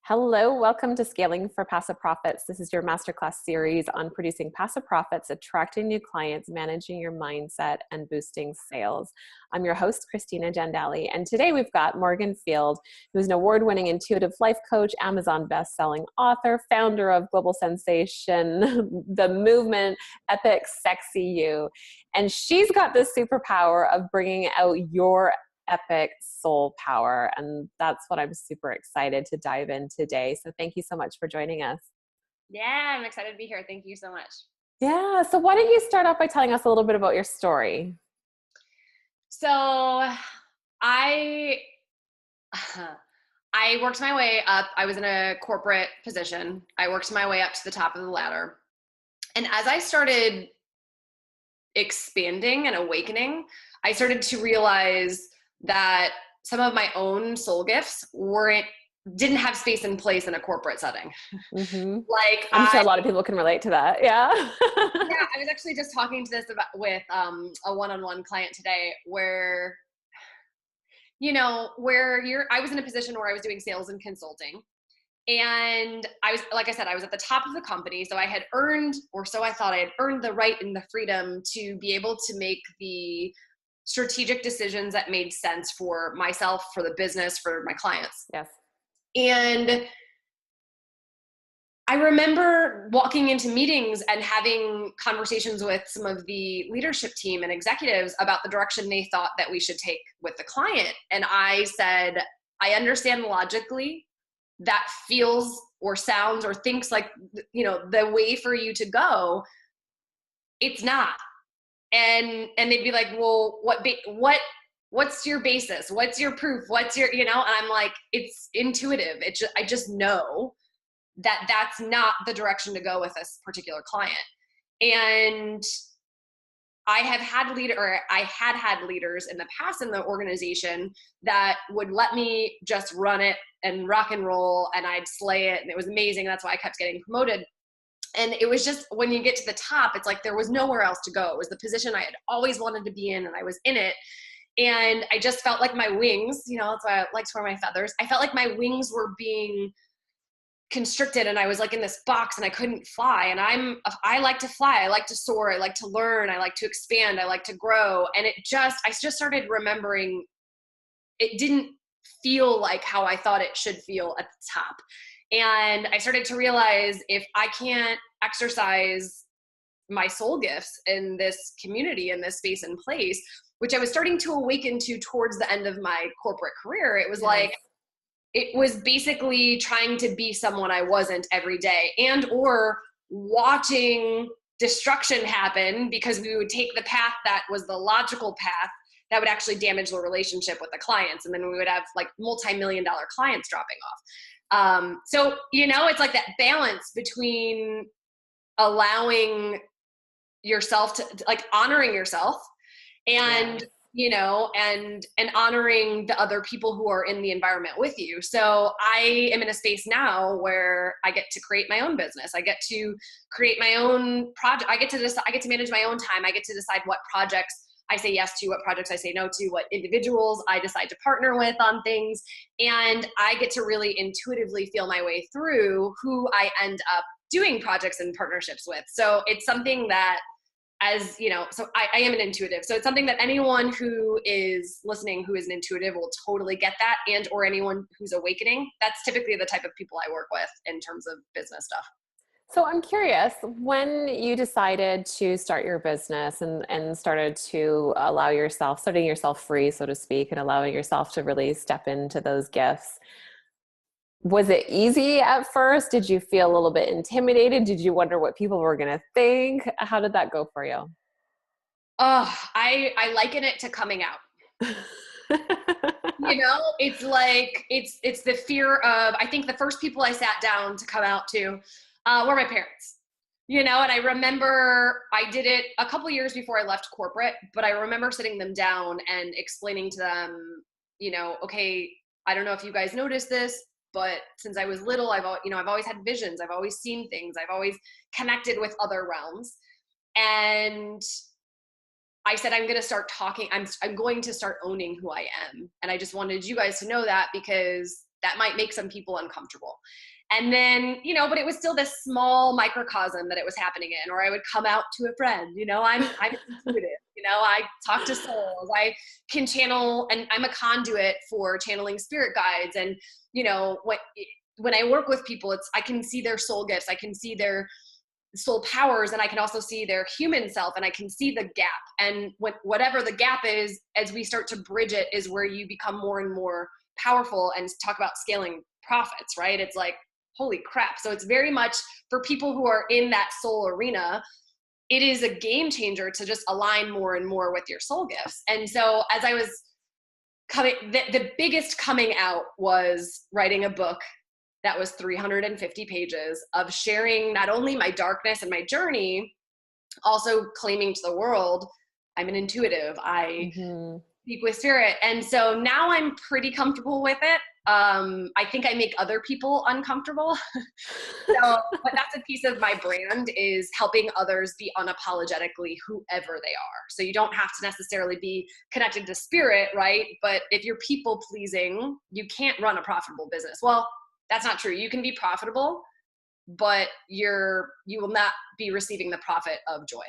Hello, welcome to Scaling for Passive Profits. This is your masterclass series on producing passive profits, attracting new clients, managing your mindset, and boosting sales. I'm your host, Christina Jandali, and today we've got Morgan Field, who's an award-winning intuitive life coach, Amazon best-selling author, founder of global sensation, the movement, Epic Sexy You. And she's got this superpower of bringing out your epic soul power. And that's what I'm super excited to dive in today. So thank you so much for joining us. Yeah, I'm excited to be here. Thank you so much. Yeah. So why don't you start off by telling us a little bit about your story? So I I worked my way up. I was in a corporate position. I worked my way up to the top of the ladder. And as I started expanding and awakening, I started to realize that some of my own soul gifts didn't have space and place in a corporate setting. Mm-hmm. Like I'm sure a lot of people can relate to that. Yeah. yeah, I was actually just talking to this with a one-on-one client today where I was in a position where I was doing sales and consulting. And I was, like I said, I was at the top of the company. So I had earned, or so I thought I had earned the right and the freedom to be able to make the strategic decisions that made sense for myself, for the business, for my clients. Yes. And I remember walking into meetings and having conversations with some of the leadership team and executives about the direction they thought that we should take with the client. And I said, I understand logically that feels or sounds or thinks like, the way for you to go. It's not. And they'd be like, well, what's your basis? What's your proof? What's your, and I'm like, it's intuitive. I just know that that's not the direction to go with this particular client. And I had had leaders in the past in the organization that would let me just run it and rock and roll, and I'd slay it, and it was amazing. That's why I kept getting promoted. And it was just, when you get to the top, it's like there was nowhere else to go. It was the position I had always wanted to be in, and I was in it. And I just felt like my wings, that's why I like to wear my feathers. I felt like my wings were being constricted, and I was like in this box and I couldn't fly. And I like to fly. I like to soar. I like to learn. I like to expand. I like to grow. And I just started remembering it didn't feel like how I thought it should feel at the top. And I started to realize, if I can't exercise my soul gifts in this community, in this space and place, which I was starting to awaken to towards the end of my corporate career, it was like, it was basically trying to be someone I wasn't every day, and or watching destruction happen because we would take the path that was the logical path that would actually damage the relationship with the clients. And then we would have like multi-million-dollar clients dropping off. So, it's like that balance between allowing yourself to, like, honoring yourself and and honoring the other people who are in the environment with you. So I am in a space now where I get to create my own business. I get to create my own project. I get to manage my own time. I get to decide what projects I say yes to, what projects I say no to, what individuals I decide to partner with on things. And I get to really intuitively feel my way through who I end up doing projects and partnerships with. So it's something that, so I am an intuitive. So it's something that anyone who is listening who is an intuitive will totally get that, and or anyone who's awakening. That's typically the type of people I work with in terms of business stuff. So I'm curious, when you decided to start your business and started to setting yourself free, so to speak, and allowing yourself to really step into those gifts, was it easy at first? Did you feel a little bit intimidated? Did you wonder what people were going to think? How did that go for you? Oh, I liken it to coming out. It's like, it's the fear of, I think the first people I sat down to come out to were my parents, and I remember I did it a couple years before I left corporate, but I remember sitting them down and explaining to them, okay, I don't know if you guys noticed this, but since I was little, I've always had visions. I've always seen things. I've always connected with other realms. And I said, I'm going to start talking. I'm going to start owning who I am. And I just wanted you guys to know that, because that might make some people uncomfortable. And then, you know, but it was still this small microcosm that it was happening in, or I would come out to a friend, you know, I'm intuitive, you know, I talk to souls, I can channel, and I'm a conduit for channeling spirit guides. And, you know, when I work with people, I can see their soul gifts, I can see their soul powers, and I can also see their human self, and I can see the gap. And whatever the gap is, as we start to bridge it, is where you become more and more powerful. And talk about scaling profits, right? It's like, holy crap. So it's very much for people who are in that soul arena, it is a game changer to just align more and more with your soul gifts. And so as I was coming, the biggest coming out was writing a book that was 350 pages of sharing not only my darkness and my journey, also claiming to the world, I'm an intuitive, I speak with spirit. And so now I'm pretty comfortable with it. I think I make other people uncomfortable. But that's a piece of my brand, is helping others be unapologetically whoever they are. So you don't have to necessarily be connected to spirit, right? But if you're people pleasing, you can't run a profitable business. Well, that's not true. You can be profitable, but you will not be receiving the profit of joy.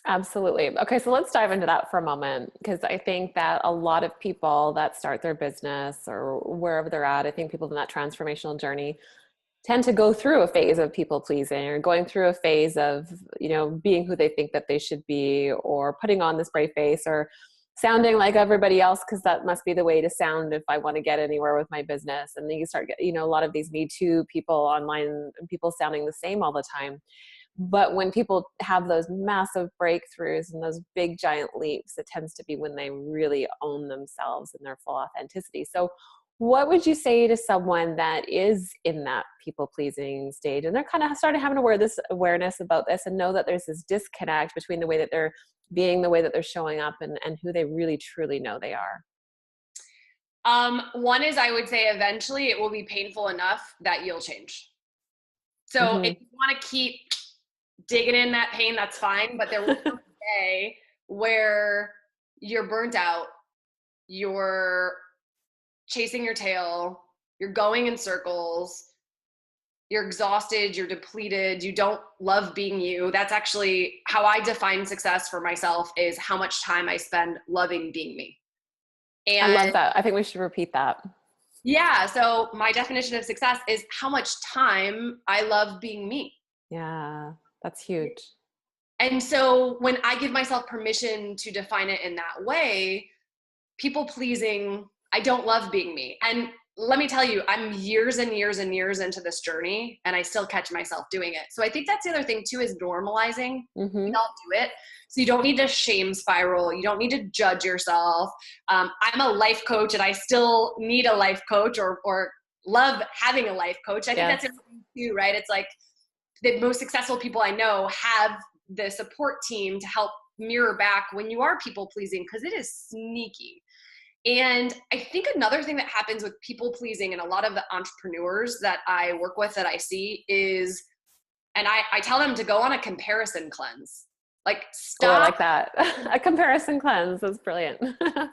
Absolutely. Okay, so let's dive into that for a moment, because I think that a lot of people that start their business or wherever they're at, I think people in that transformational journey tend to go through a phase of people pleasing, or going through a phase of, you know, being who they think that they should be, or putting on this brave face, or sounding like everybody else, because that must be the way to sound if I want to get anywhere with my business. And then you start getting, you know, a lot of these Me Too people online, and people sounding the same all the time. But when people have those massive breakthroughs and those big giant leaps, it tends to be when they really own themselves and their full authenticity. So what would you say to someone that is in that people pleasing stage, and they're kind of starting having this awareness about this, and know that there's this disconnect between the way that they're being, the way that they're showing up, and who they really truly know they are? One is, I would say eventually it will be painful enough that you'll change. So if you want to keep digging in that pain, that's fine. But there will come a day where you're burnt out, you're chasing your tail, you're going in circles, you're exhausted, you're depleted, you don't love being you. That's actually how I define success for myself, is how much time I spend loving being me. And I love that. I think we should repeat that. Yeah. So my definition of success is how much time I love being me. Yeah, that's huge. And so when I give myself permission to define it in that way, people pleasing, I don't love being me. And let me tell you, I'm years and years and years into this journey, and I still catch myself doing it. So I think that's the other thing too, is normalizing. We all do it. So you don't need to shame spiral. You don't need to judge yourself. I'm a life coach, and I still need a life coach, or love having a life coach. I think that's important too, right? It's like the most successful people I know have the support team to help mirror back when you are people pleasing, because it is sneaky. And I think another thing that happens with people pleasing, and a lot of the entrepreneurs that I work with, that I see, is, and I tell them to go on a comparison cleanse. Like, stop. Oh, I like that. A comparison cleanse. That's brilliant.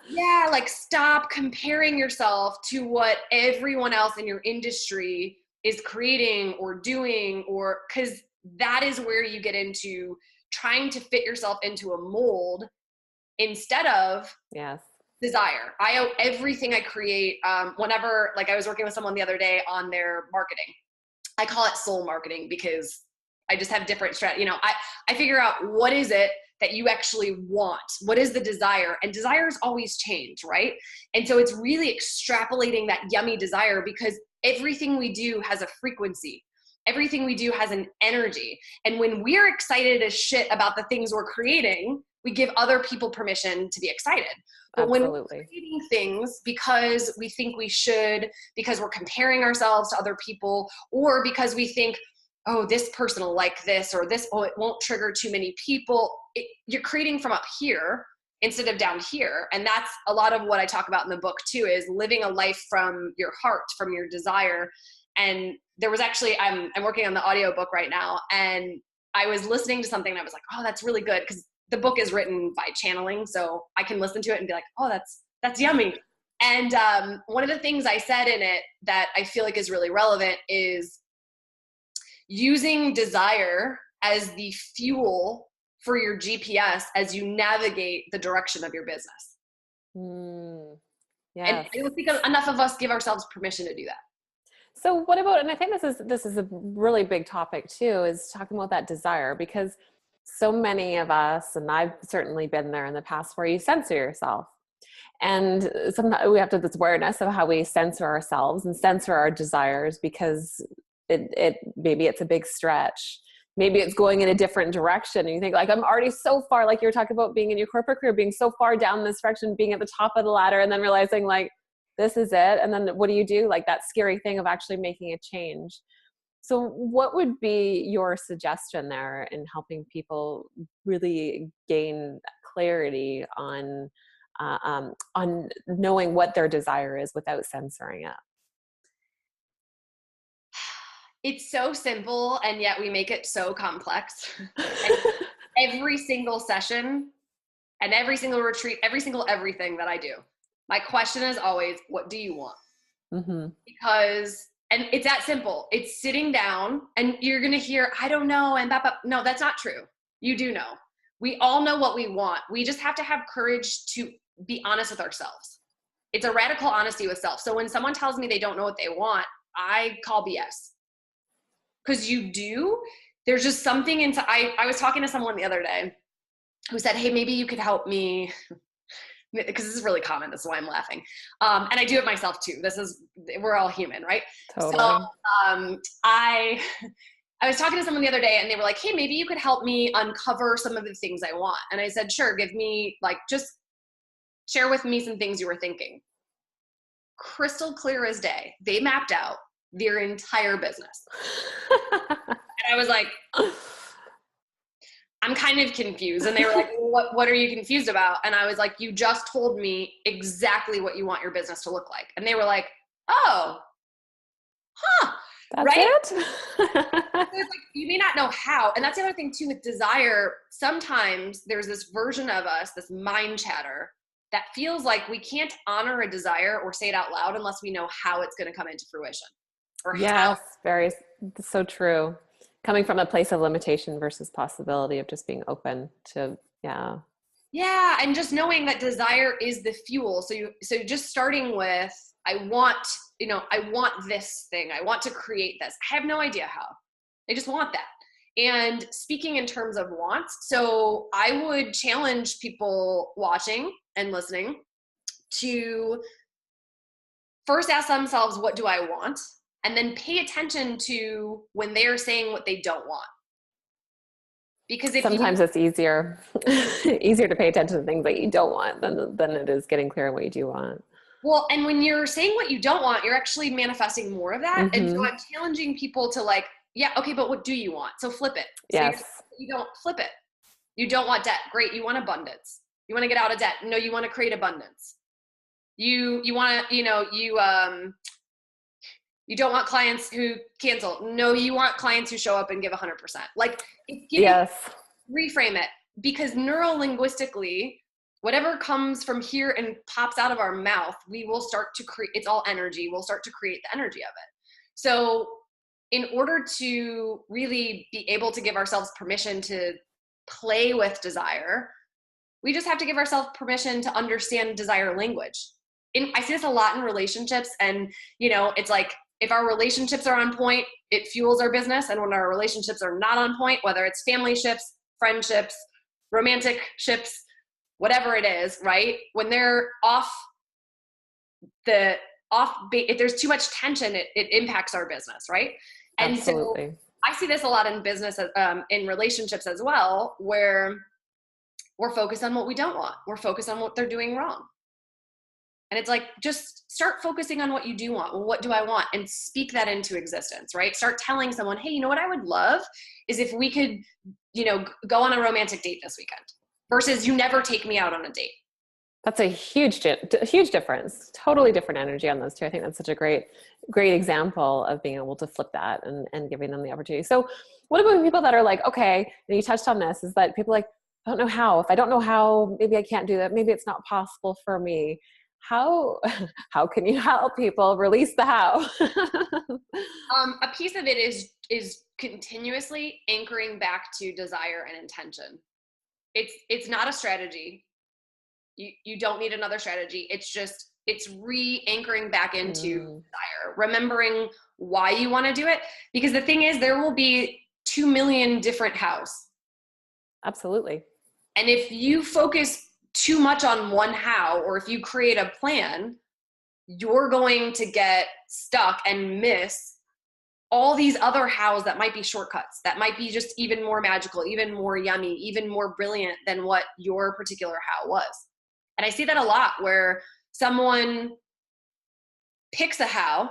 Yeah. Like, stop comparing yourself to what everyone else in your industry is creating or doing, or, because that is where you get into trying to fit yourself into a mold instead of desire. I owe everything I create. Whenever, like, I was working with someone the other day on their marketing. I call it soul marketing, because I just have different you know, I figure out what is it that you actually want? What is the desire? And desires always change, right? And so it's really extrapolating that yummy desire, because everything we do has a frequency. Everything we do has an energy. And when we're excited as shit about the things we're creating, we give other people permission to be excited. But when we're creating things because we think we should, because we're comparing ourselves to other people, or because we think, oh, this person will like this, or this, oh, it won't trigger too many people, you're creating from up here instead of down here. And that's a lot of what I talk about in the book too, is living a life from your heart, from your desire. And there was actually, I'm working on the audiobook right now, and I was listening to something and I was like, oh, that's really good, because the book is written by channeling. So I can listen to it and be like, oh, that's yummy. And one of the things I said in it that I feel like is really relevant is using desire as the fuel for your GPS as you navigate the direction of your business. Yes. And I don't think enough of us give ourselves permission to do that. So what about, and I think this is a really big topic too, is talking about that desire, because so many of us, and I've certainly been there in the past, where you censor yourself. And sometimes we have to have this awareness of how we censor ourselves and censor our desires, because it maybe it's a big stretch. Maybe it's going in a different direction. And you think, like, I'm already so far, like you were talking about being in your corporate career, being so far down this direction, being at the top of the ladder, and then realizing, like, this is it. And then what do? Like that scary thing of actually making a change. So what would be your suggestion there in helping people really gain clarity on knowing what their desire is without censoring it? It's so simple, and yet we make it so complex. Every single session and every single retreat, every single everything that I do, my question is always, what do you want? Because, and it's that simple. It's sitting down and you're going to hear, I don't know. And no, that's not true. You do know. We all know what we want. We just have to have courage to be honest with ourselves. It's a radical honesty with self. So when someone tells me they don't know what they want, I call BS. Because you do. There's just something into, I was talking to someone the other day who said, hey, maybe you could help me, because this is really common. This is why I'm laughing. And I do it myself too. We're all human, right? Totally. So I was talking to someone the other day and they were like, hey, maybe you could help me uncover some of the things I want. And I said, sure, give me, like, just share with me some things you were thinking. Crystal clear as day. They mapped out their entire business. And I was like, I'm kind of confused. And they were like, what are you confused about? And I was like, you just told me exactly what you want your business to look like. And they were like, oh, huh. That's right? it? So like, you may not know how. And that's the other thing too with desire. Sometimes there's this version of us, this mind chatter, that feels like we can't honor a desire or say it out loud unless we know how it's going to come into fruition. Yes, so true. Coming from a place of limitation versus possibility of just being open to, yeah. And just knowing that desire is the fuel. So just starting with, I want this thing. I want to create this. I have no idea how. I just want that. And speaking in terms of wants, so I would challenge people watching and listening to first ask themselves, what do I want? And then pay attention to when they're saying what they don't want. Because sometimes it's easier to pay attention to things that you don't want than it is getting clear on what you do want. Well, and when you're saying what you don't want, you're actually manifesting more of that. And so I'm challenging people to, like, yeah, okay, but what do you want? So flip it. Yes. So you don't flip it. You don't want debt. Great. You want abundance. You want to get out of debt. No, you want to create abundance. You want to, you don't want clients who cancel. No, you want clients who show up and give 100%. Like, reframe it, because neuro-linguistically, whatever comes from here and pops out of our mouth, we will start to create, it's all energy. We'll start to create the energy of it. So in order to really be able to give ourselves permission to play with desire, we just have to give ourselves permission to understand desire language. I see this a lot in relationships, and it's like, if our relationships are on point, it fuels our business. And when our relationships are not on point, whether it's family ships, friendships, romantic ships, whatever it is, right? When they're if there's too much tension, it impacts our business, right? And Absolutely. So I see this a lot in business, in relationships as well, where we're focused on what we don't want. We're focused on what they're doing wrong. And it's like, just start focusing on what you do want. Well, what do I want? And speak that into existence, right? Start telling someone, hey, you know what I would love is if we could, go on a romantic date this weekend, versus you never take me out on a date. That's a huge difference. Totally different energy on those two. I think that's such a great example of being able to flip that and giving them the opportunity. So what about people that are like, okay, and you touched on this, is that people like, I don't know how. If I don't know how, maybe I can't do that. Maybe it's not possible for me. how can you help people release the how? A piece of it is continuously anchoring back to desire and intention. It's not a strategy. You don't need another strategy. It's re-anchoring back into desire, remembering why you want to do it. Because the thing is, there will be 2 million different hows. Absolutely. And if you focus too much on one how, or if you create a plan, you're going to get stuck and miss all these other hows that might be shortcuts, that might be just even more magical, even more yummy, even more brilliant than what your particular how was. And I see that a lot where someone picks a how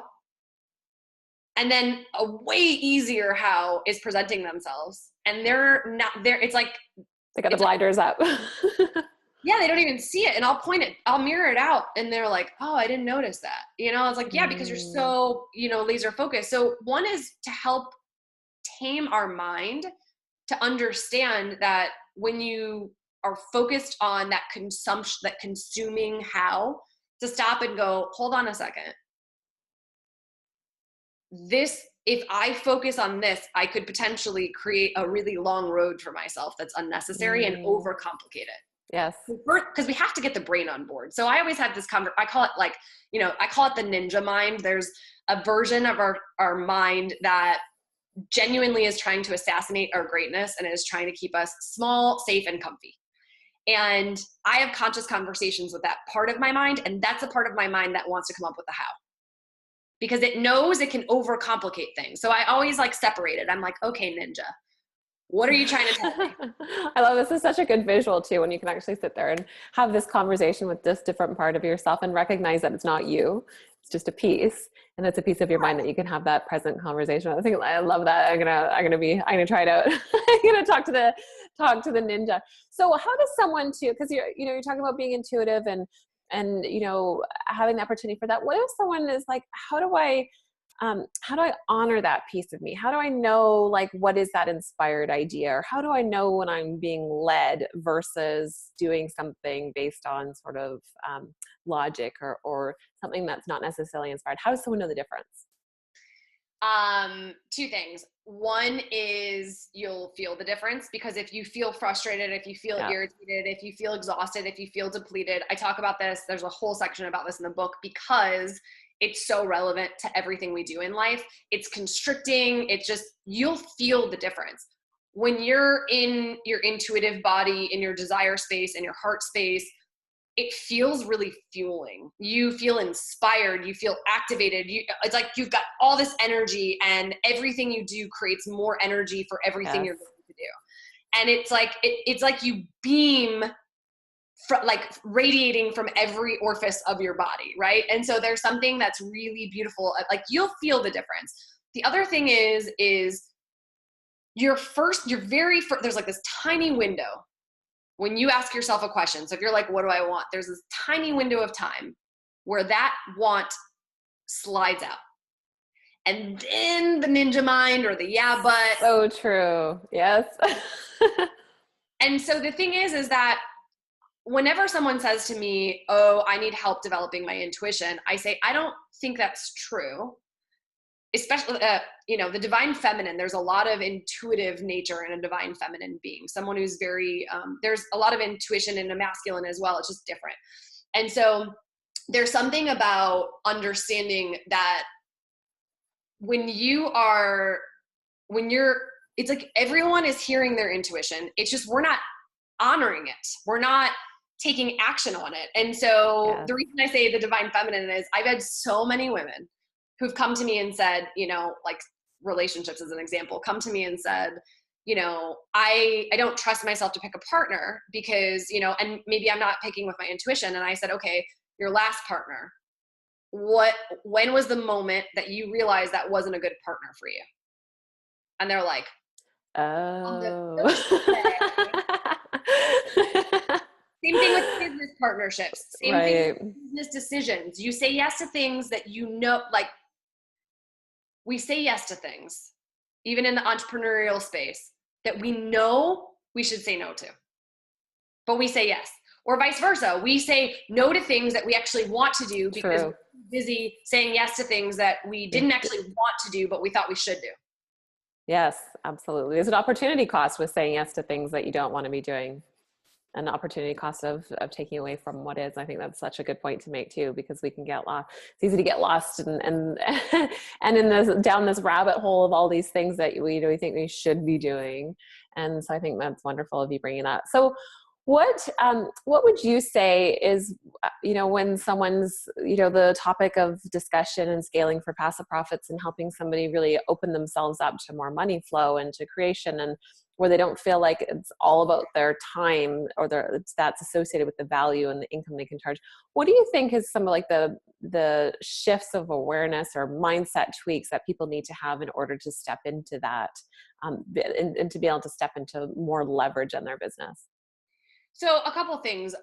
and then a way easier how is presenting themselves, and they're not there. It's like they got the blinders up. Yeah, they don't even see it. And I'll mirror it out. And they're like, oh, I didn't notice that. It's like, yeah, because you're so, laser focused. So one is to help tame our mind to understand that when you are focused on that consumption, that consuming how, to stop and go, hold on a second. If I focus on this, I could potentially create a really long road for myself that's unnecessary and overcomplicate it. Yes. Because we have to get the brain on board. So I always have this I call it I call it the ninja mind. There's a version of our mind that genuinely is trying to assassinate our greatness and is trying to keep us small, safe, and comfy. And I have conscious conversations with that part of my mind. And that's a part of my mind that wants to come up with the how. Because it knows it can overcomplicate things. So I always separate it. I'm like, okay, ninja, what are you trying to tell me? I love this. Is such a good visual too, when you can actually sit there and have this conversation with this different part of yourself and recognize that it's not you. It's just a piece. And it's a piece of your mind that you can have that present conversation. I love that. I'm gonna try it out. I'm gonna talk to the ninja. So how does someone because you're talking about being intuitive and having the opportunity for that. What if someone is like, how do I honor that piece of me? How do I know what is that inspired idea? Or how do I know when I'm being led versus doing something based on sort of logic or something that's not necessarily inspired? How does someone know the difference? Two things. One is you'll feel the difference, because if you feel frustrated, if you feel irritated, if you feel exhausted, if you feel depleted, I talk about this. There's a whole section about this in the book because it's so relevant to everything we do in life. It's constricting. It's just, you'll feel the difference. When you're in your intuitive body, in your desire space, in your heart space, it feels really fueling. You feel inspired. You feel activated. It's like you've got all this energy, and everything you do creates more energy for everything you're going to do. And it's like you beam radiating from every orifice of your body, right? And so there's something that's really beautiful. You'll feel the difference. The other thing is there's this tiny window when you ask yourself a question. So if you're like, what do I want? There's this tiny window of time where that want slides out. And then the ninja mind or the but. So true. Yes. And so the thing is that whenever someone says to me, oh, I need help developing my intuition, I say, I don't think that's true. Especially, the divine feminine, there's a lot of intuitive nature in a divine feminine being, someone who's very, there's a lot of intuition in a masculine as well. It's just different. And so there's something about understanding that it's like everyone is hearing their intuition. It's just, we're not honoring it. We're not taking action on it. And so the reason I say the divine feminine is I've had so many women who've come to me and said, relationships as an example, come to me and said, I don't trust myself to pick a partner because, and maybe I'm not picking with my intuition. And I said, okay, your last partner, when was the moment that you realized that wasn't a good partner for you? And they're like, oh. Same thing with business partnerships. Same thing with business decisions. You say yes to things that we say yes to things, even in the entrepreneurial space, that we know we should say no to. But we say yes. Or vice versa. We say no to things that we actually want to do because True. we're busy saying yes to things that we didn't actually want to do, but we thought we should do. Yes, absolutely. There's an opportunity cost with saying yes to things that you don't want to be doing. An opportunity cost of taking away from what is. I think that's such a good point to make too, because we can get lost. It's easy to get lost and and in this, down this rabbit hole of all these things that we think we should be doing. And so I think that's wonderful of you bringing that. So what would you say is, when someone's, the topic of discussion and scaling for passive profits and helping somebody really open themselves up to more money flow and to creation, and where they don't feel like it's all about their time or that's associated with the value and the income they can charge. What do you think is some of like the shifts of awareness or mindset tweaks that people need to have in order to step into that, and to be able to step into more leverage in their business? So a couple things.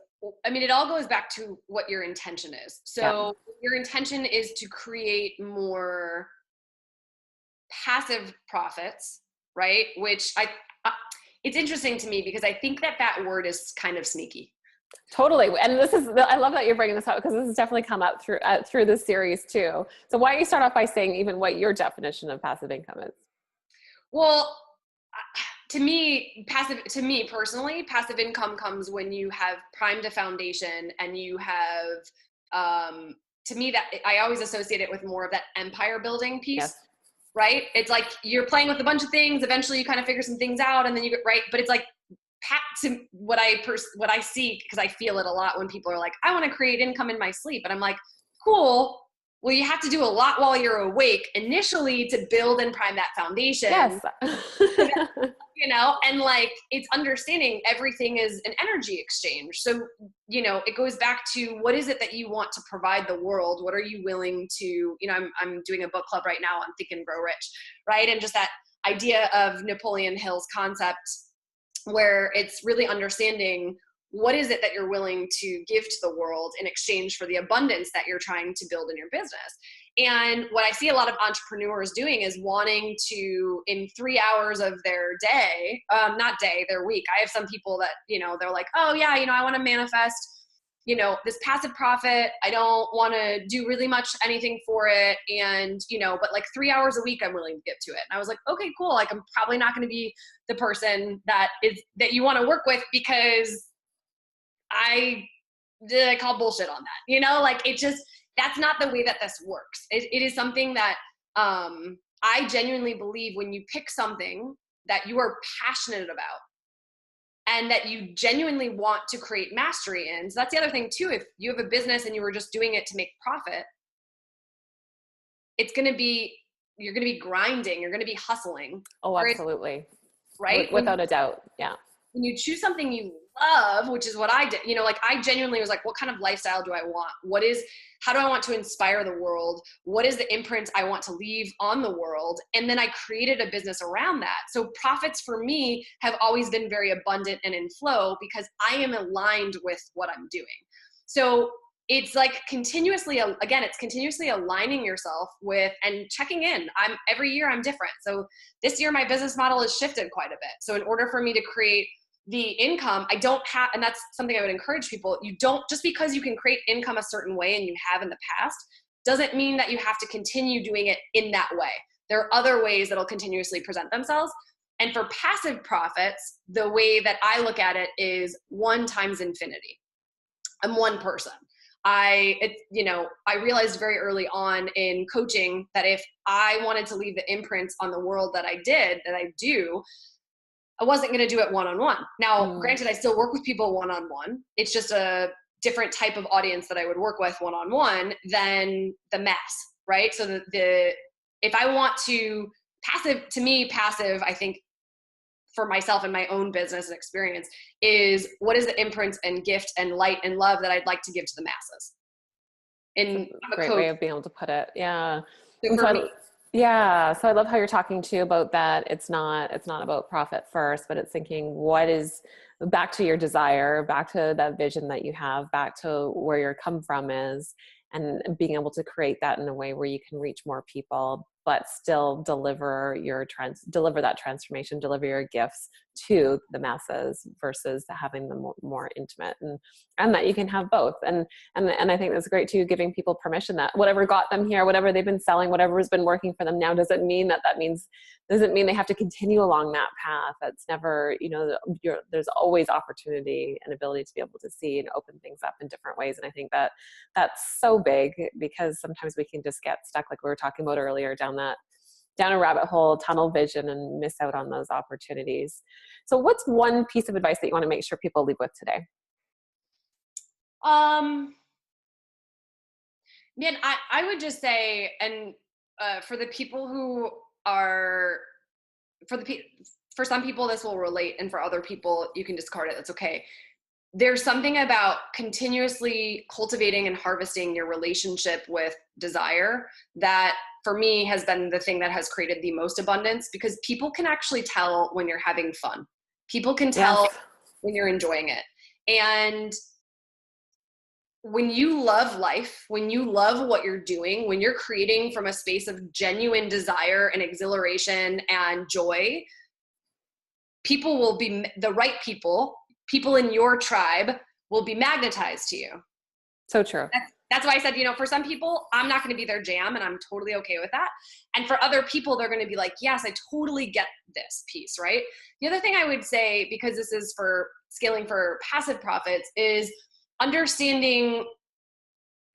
I mean, it all goes back to what your intention is. So your intention is to create more passive profits, right? Which it's interesting to me because I think that word is kind of sneaky. Totally. And I love that you're bringing this up, because this has definitely come up through this series too. So why don't you start off by saying even what your definition of passive income is? Well, to me personally, passive income comes when you have primed a foundation and you have, to me, that I always associate it with more of that empire building piece. Yes. Right? It's like you're playing with a bunch of things. Eventually you kind of figure some things out and then you get right. But it's like to what I see, because I feel it a lot when people are like, I want to create income in my sleep. And I'm like, cool. Well, you have to do a lot while you're awake initially to build and prime that foundation. Yes. And like, it's understanding everything is an energy exchange. So, it goes back to what is it that you want to provide the world? What are you willing to, I'm doing a book club right now on Think and Grow Rich, right? And just that idea of Napoleon Hill's concept, where it's really understanding what is it that you're willing to give to the world in exchange for the abundance that you're trying to build in your business. And what I see a lot of entrepreneurs doing is wanting to, in 3 hours of their day, their week. I have some people that, they're like, oh yeah, I want to manifest, this passive profit. I don't want to do really much anything for it. And, but like 3 hours a week, I'm willing to give to it. And I was like, okay, cool. Like, I'm probably not going to be the person that you want to work with, because I call bullshit on that, like it just, that's not the way that this works. It is something that I genuinely believe when you pick something that you are passionate about and that you genuinely want to create mastery in. So that's the other thing too. If you have a business and you were just doing it to make profit, you're going to be grinding. You're going to be hustling. Oh, absolutely. Right? Without a doubt. Yeah. When you choose something you love, which is what I did, like I genuinely was like, what kind of lifestyle do I want? How do I want to inspire the world? What is the imprint I want to leave on the world? And then I created a business around that. So profits for me have always been very abundant and in flow because I am aligned with what I'm doing. So it's like continuously aligning yourself with and checking in. Every year I'm different. So this year my business model has shifted quite a bit. So in order for me to create the income, I don't have, and that's something I would encourage people, you don't, just because you can create income a certain way and you have in the past, doesn't mean that you have to continue doing it in that way. There are other ways that'll continuously present themselves. And for passive profits, the way that I look at it is 1 times infinity. I'm one person. I realized very early on in coaching that if I wanted to leave the imprints on the world that I do, I wasn't going to do it one-on-one. Now, granted, I still work with people one-on-one. It's just a different type of audience that I would work with one-on-one than the mass, right? So if I want to passive, I think for myself and my own business and experience is what is the imprint and gift and light and love that I'd like to give to the masses. And I'm a great coach. Way of being able to put it. Yeah. So yeah. So I love how you're talking too about that. It's not about profit first, but it's thinking what is back to your desire, back to that vision that you have, back to where your come from is, and being able to create that in a way where you can reach more people, but still deliver that transformation, deliver your gifts to the masses versus having them more intimate, and that you can have both. And I think that's great too, giving people permission that whatever got them here, whatever they've been selling, whatever has been working for them now, doesn't mean they have to continue along that path. That's never, there's always opportunity and ability to be able to see and open things up in different ways. And I think that that's so big, because sometimes we can just get stuck, like we were talking about earlier, down a rabbit hole, tunnel vision, and miss out on those opportunities. So what's one piece of advice that you want to make sure people leave with today? Man, I would just say, and for the people who are, for some people this will relate, and for other people you can discard it, that's okay. There's something about continuously cultivating and harvesting your relationship with desire that for me has been the thing that has created the most abundance, because people can actually tell when you're having fun. People can tell when you're enjoying it. And when you love life, when you love what you're doing, when you're creating from a space of genuine desire and exhilaration and joy, people will be the right people in your tribe will be magnetized to you. So true. That's why I said, for some people, I'm not going to be their jam, and I'm totally okay with that. And for other people, they're going to be like, yes, I totally get this piece, right? The other thing I would say, because this is for scaling for passive profits, is understanding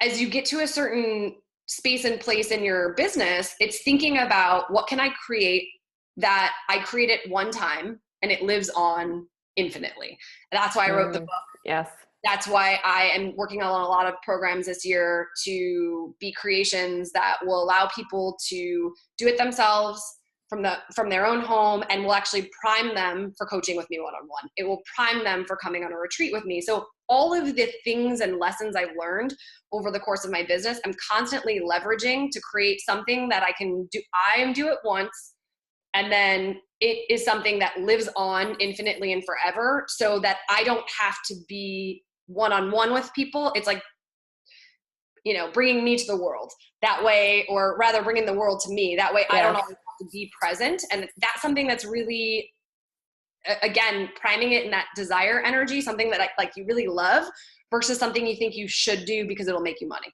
as you get to a certain space and place in your business, it's thinking about what can I create that I create it one time and it lives on infinitely. And that's why I wrote the book. Yes. That's why I am working on a lot of programs this year to be creations that will allow people to do it themselves from their own home, and will actually prime them for coaching with me one-on-one. It will prime them for coming on a retreat with me. So all of the things and lessons I've learned over the course of my business, I'm constantly leveraging to create something that I can do it once, and then it is something that lives on infinitely and forever, so that I don't have to be one-on-one with people. It's like, bringing me to the world that way, or rather bringing the world to me that way. Yes. I don't always have to be present. And that's something that's really, again, priming it in that desire energy, something that you really love versus something you think you should do because it'll make you money.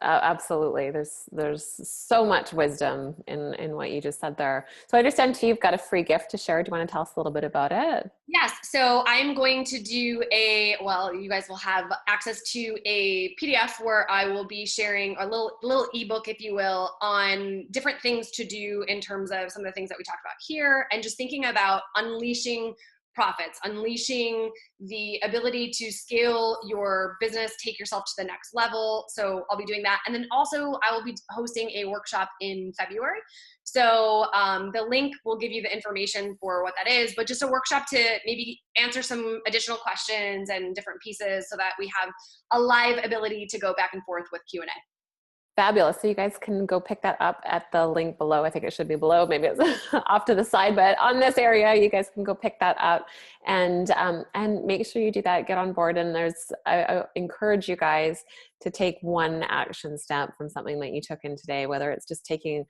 Absolutely. There's so much wisdom in what you just said there. So I understand too, you've got a free gift to share. Do you want to tell us a little bit about it? Yes. So I'm going to do you guys will have access to a PDF where I will be sharing a little ebook, if you will, on different things to do in terms of some of the things that we talked about here, and just thinking about unleashing profits, unleashing the ability to scale your business, take yourself to the next level. So I'll be doing that. And then also I will be hosting a workshop in February. So the link will give you the information for what that is, but just a workshop to maybe answer some additional questions and different pieces so that we have a live ability to go back and forth with Q&A. Fabulous. So you guys can go pick that up at the link below. I think it should be below. Maybe it's off to the side, but on this area, you guys can go pick that up and make sure you do that. Get on board. And I encourage you guys to take one action step from something that you took in today, whether it's just taking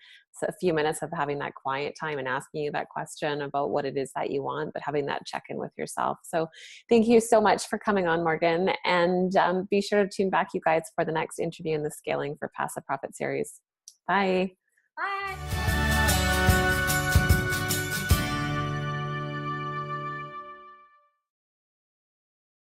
a few minutes of having that quiet time and asking you that question about what it is that you want, but having that check-in with yourself. So thank you so much for coming on, Morgan. And be sure to tune back, you guys, for the next interview in the Scaling for Passive Profit series. Bye. Bye.